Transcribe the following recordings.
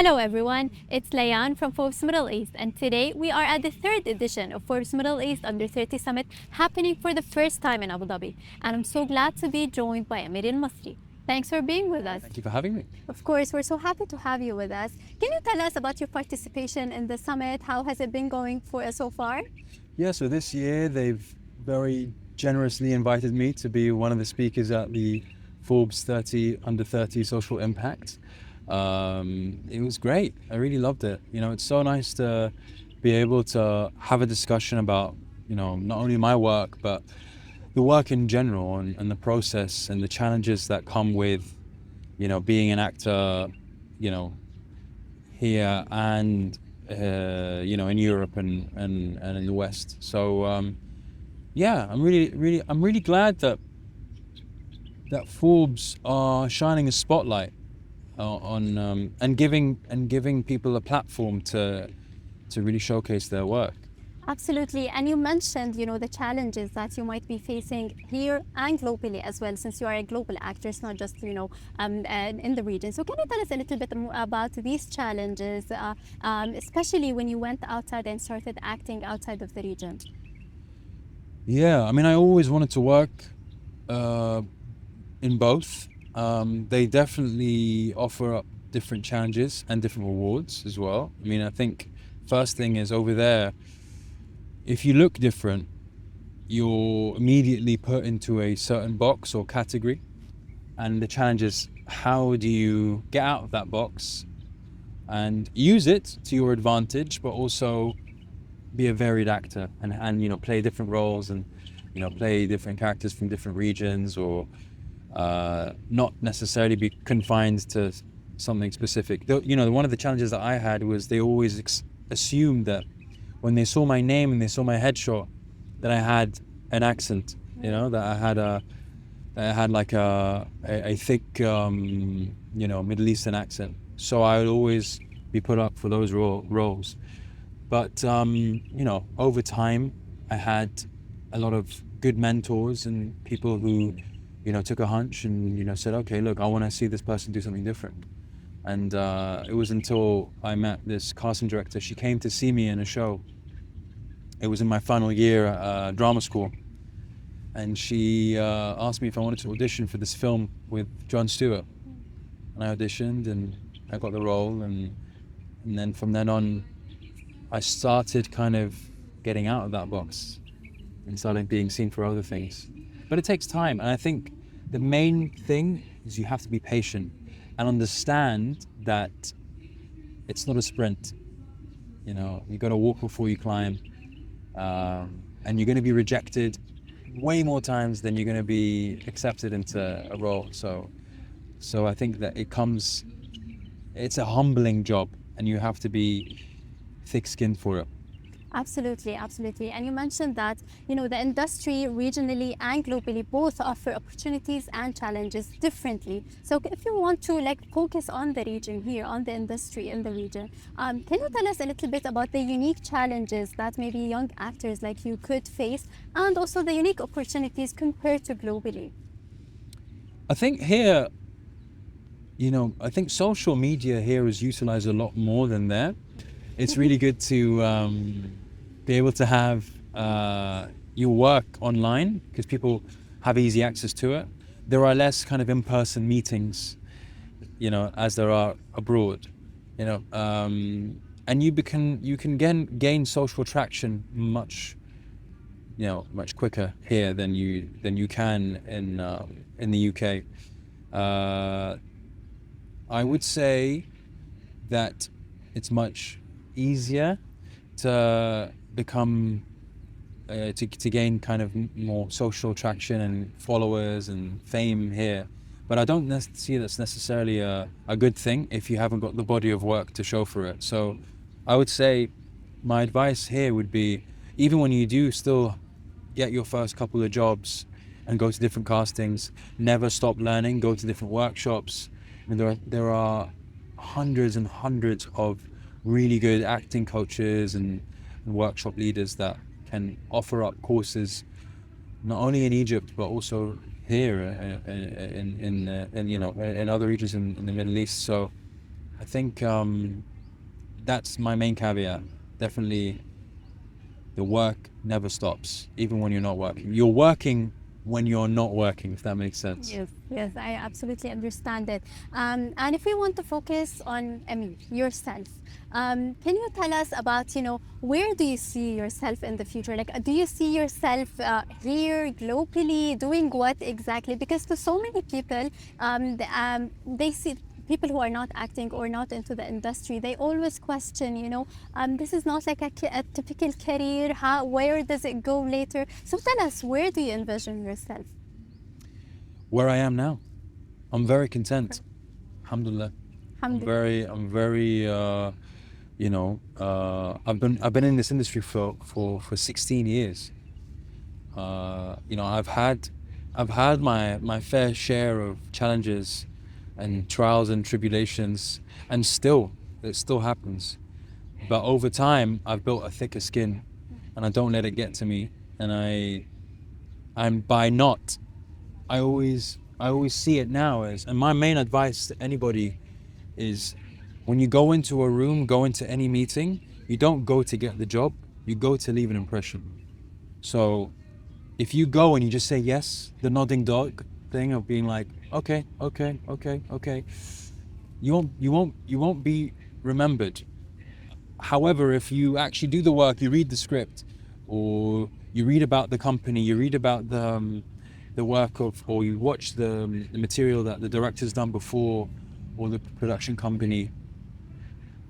Hello everyone, it's Layan from Forbes Middle East, and today we are at the third edition of Forbes Middle East Under 30 Summit, happening for the first time in Abu Dhabi. And I'm so glad to be joined by Amir El Masry. Thanks for being with us. Thank you for having me. Of course, we're so happy to have you with us. Can you tell us about your participation in the summit? How has it been going for so far? Yeah, so this year they've very generously invited me to be one of the speakers at the Forbes 30 Under 30 Social Impact. It was great. I really loved it. You know, it's so nice to be able to have a discussion about, not only my work, but the work in general and the process and the challenges that come with, being an actor, here and, in Europe and in the West. So, yeah, I'm really glad that Forbes are shining a spotlight on and giving people a platform to really showcase their work. Absolutely. And you mentioned, the challenges that you might be facing here and globally as well, since you are a global actor, it's not just, in the region. So can you tell us a little bit more about these challenges, especially when you went outside and started acting outside of the region? Yeah, I mean, I always wanted to work in both. They definitely offer up different challenges and different rewards as well. I mean, I think first thing is over there, if you look different, you're immediately put into a certain box or category. And the challenge is, how do you get out of that box and use it to your advantage, but also be a varied actor and play different roles and, play different characters from different regions, or not necessarily be confined to something specific. One of the challenges that I had was they always assumed that when they saw my name and they saw my headshot, that I had an accent, that I had like a thick, Middle Eastern accent. So I would always be put up for those roles. But, over time, I had a lot of good mentors and people who, took a hunch and, said, okay, look, I want to see this person do something different. And it was until I met this casting director. She came to see me in a show. It was in my final year at drama school. And she asked me if I wanted to audition for this film with Jon Stewart. And I auditioned and I got the role. And then from then on, I started kind of getting out of that box and started being seen for other things. But it takes time. And I think the main thing is you have to be patient and understand that it's not a sprint. You got to walk before you climb. And you're going to be rejected way more times than you're going to be accepted into a role. So I think that it's a humbling job and you have to be thick-skinned for it. Absolutely. And you mentioned that, the industry regionally and globally both offer opportunities and challenges differently. So if you want to focus on the region here, on the industry in the region, can you tell us a little bit about the unique challenges that maybe young actors like you could face, and also the unique opportunities compared to globally? I think here, I think social media here is utilized a lot more than there. It's really good to be able to have your work online because people have easy access to it. There are less kind of in-person meetings, as there are abroad, and you can gain social traction much quicker here than you can in the UK. I would say that it's much easier to become to gain kind of more social traction and followers and fame here, but I don't see that's necessarily a good thing if you haven't got the body of work to show for it. So I would say my advice here would be, even when you do still get your first couple of jobs and go to different castings, never stop learning, go to different workshops. I mean, there are hundreds and hundreds of really good acting coaches and workshop leaders that can offer up courses not only in Egypt but also here in other regions in the Middle East. So I think that's my main caveat. Definitely, the work never stops, even when you're not working. You're working when you're not working, if that makes sense. Yes, yes, I absolutely understand it. And if we want to focus on, I mean, yourself, can you tell us about, where do you see yourself in the future? Like, do you see yourself here globally, doing what exactly? Because to so many people, they see people who are not acting or not into the industry, they always question, this is not like a typical career. Where does it go later? So tell us, where do you envision yourself? Where I am now, I'm very content. Alhamdulillah. I'm very, I've been in this industry for 16 years. I've had my fair share of challenges and trials and tribulations, and it still happens. But over time, I've built a thicker skin, and I don't let it get to me. And I always see it now as, and my main advice to anybody is, when you go into a room, go into any meeting, you don't go to get the job, you go to leave an impression. So if you go and you just say yes, the nodding dog thing of being like, okay, you won't be remembered. However, if you actually do the work, you read the script, or you read about the company, you read about the work of, or you watch the material that the director's done before, or the production company,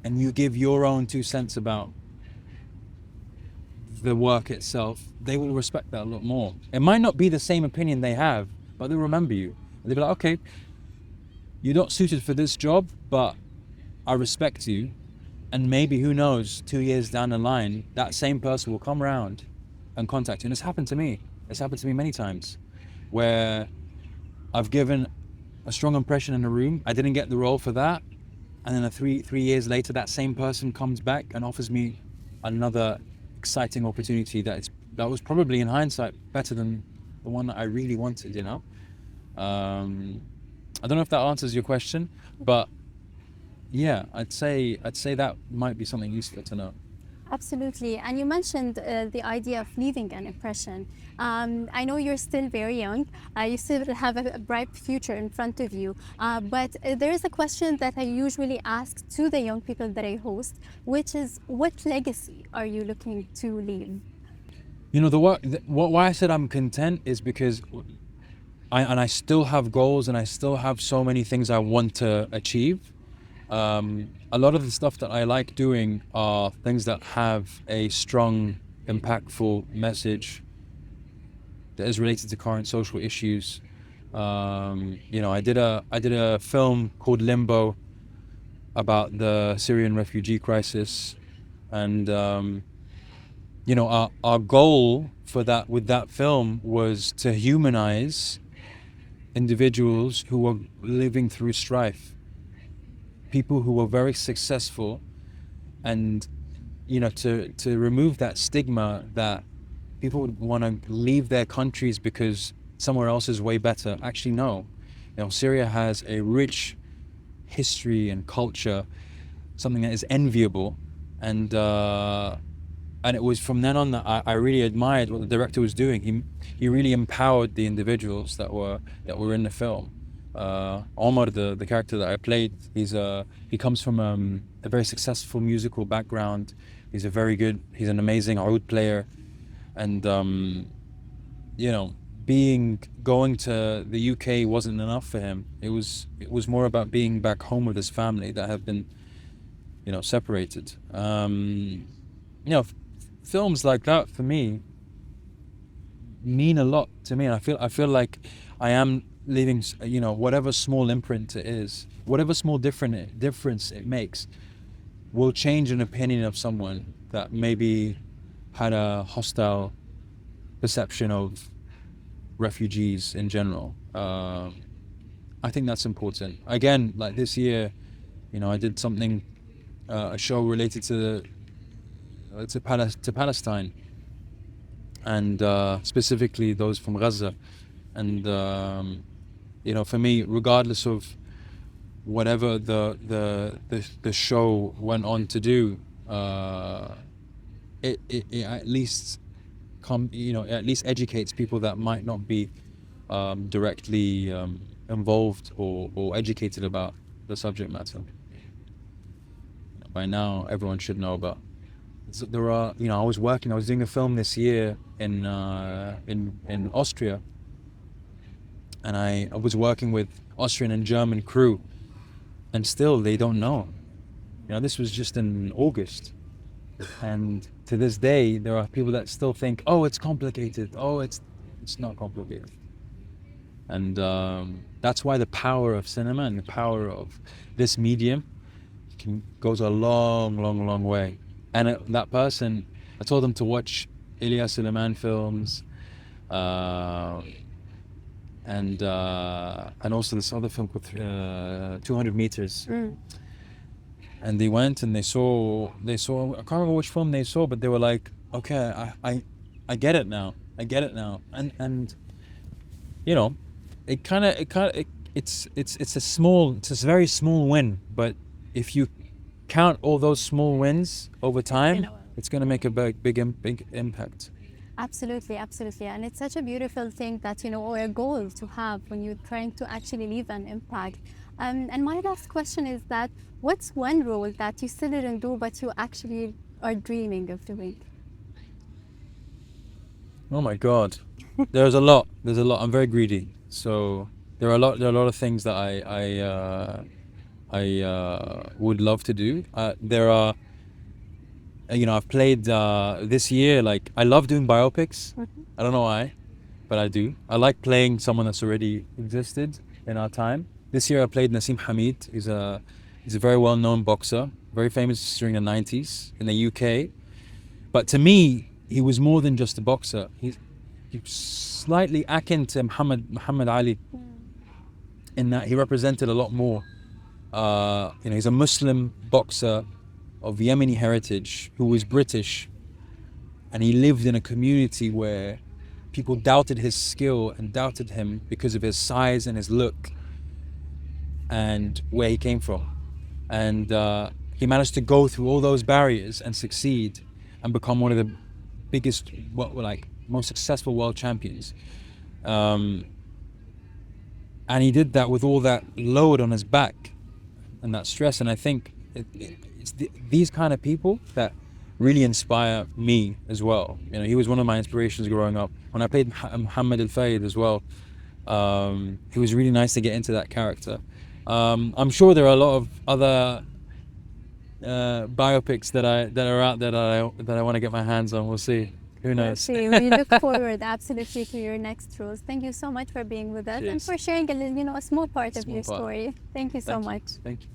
and you give your own 2 cents about the work itself, they will respect that a lot more. It might not be the same opinion they have, but they'll remember you. They'll be like, okay, you're not suited for this job, but I respect you. And maybe, who knows, 2 years down the line, that same person will come around and contact you. And it's happened to me. It's happened to me many times, where I've given a strong impression in a room. I didn't get the role for that. And then 3 years later, that same person comes back and offers me another exciting opportunity that was probably, in hindsight, better than the one that I really wanted, I don't know if that answers your question, but yeah, I'd say that might be something useful to know. Absolutely. And you mentioned the idea of leaving an impression. I know you're still very young. You still have a bright future in front of you. But there is a question that I usually ask to the young people that I host, which is, what legacy are you looking to leave? Why I said I'm content is because I still have goals, and I still have so many things I want to achieve. A lot of the stuff that I like doing are things that have a strong, impactful message that is related to current social issues. I did a film called Limbo about the Syrian refugee crisis, and our goal with that film was to humanize individuals who were living through strife. People who were very successful, and to remove that stigma that people would want to leave their countries because somewhere else is way better. Actually, no. Syria has a rich history and culture, something that is enviable, and it was from then on that I really admired what the director was doing. He really empowered the individuals that were in the film. Omar, the character that I played, he comes from a very successful musical background. He's an amazing oud player, and going to the UK wasn't enough for him. It was more about being back home with his family that have been separated. Films like that for me mean a lot to me, and I feel like I am leaving, whatever small imprint it is, whatever small difference it makes, will change an opinion of someone that maybe had a hostile perception of refugees in general. I think that's important. Again, like this year, I did something, a show related to Palestine, and specifically those from Gaza. And for me, regardless of whatever the show went on to do, it at least at least educates people that might not be directly involved or educated about the subject matter. By now, everyone should know about. So there are, I was doing a film this year in Austria, and I was working with Austrian and German crew, and still they don't know. This was just in August, and to this day there are people that still think, oh, it's complicated. Oh, it's not complicated. And that's why the power of cinema and the power of this medium goes a long way. And that person, I told them to watch Ilya Suleiman films, and also this other film called 200 Meters. And they went and they saw I can't remember which film they saw, but they were like, okay, I get it now. And it's a very small win, but if you count all those small wins over time, it's going to make a big impact. Absolutely. And it's such a beautiful thing that, or a goal to have when you're trying to actually leave an impact. And my last question is that, what's one role that you still didn't do, but you actually are dreaming of doing? Oh my God. There's a lot. I'm very greedy. So there are a lot of things that I would love to do. There are, I've played this year, like, I love doing biopics. I don't know why, but I do. I like playing someone that's already existed in our time. This year I played Nasim Hamid. He's a very well-known boxer, very famous during the 90s in the UK. But to me, he was more than just a boxer. He's slightly akin to Muhammad Ali in that he represented a lot more. He's a Muslim boxer of Yemeni heritage who was British, and he lived in a community where people doubted his skill and doubted him because of his size and his look and where he came from. And he managed to go through all those barriers and succeed and become one of the biggest, most successful world champions. And he did that with all that load on his back and that stress. And I think it's these kind of people that really inspire me as well. He was one of my inspirations growing up. When I played Muhammad Al-Fayed as well, it was really nice to get into that character. I'm sure there are a lot of other biopics that are out there that I want to get my hands on. We'll see. Who knows? We look forward absolutely to your next roles. Thank you so much for being with us. Cheers. And for sharing a small part of your story. Thank you so much. Thank you.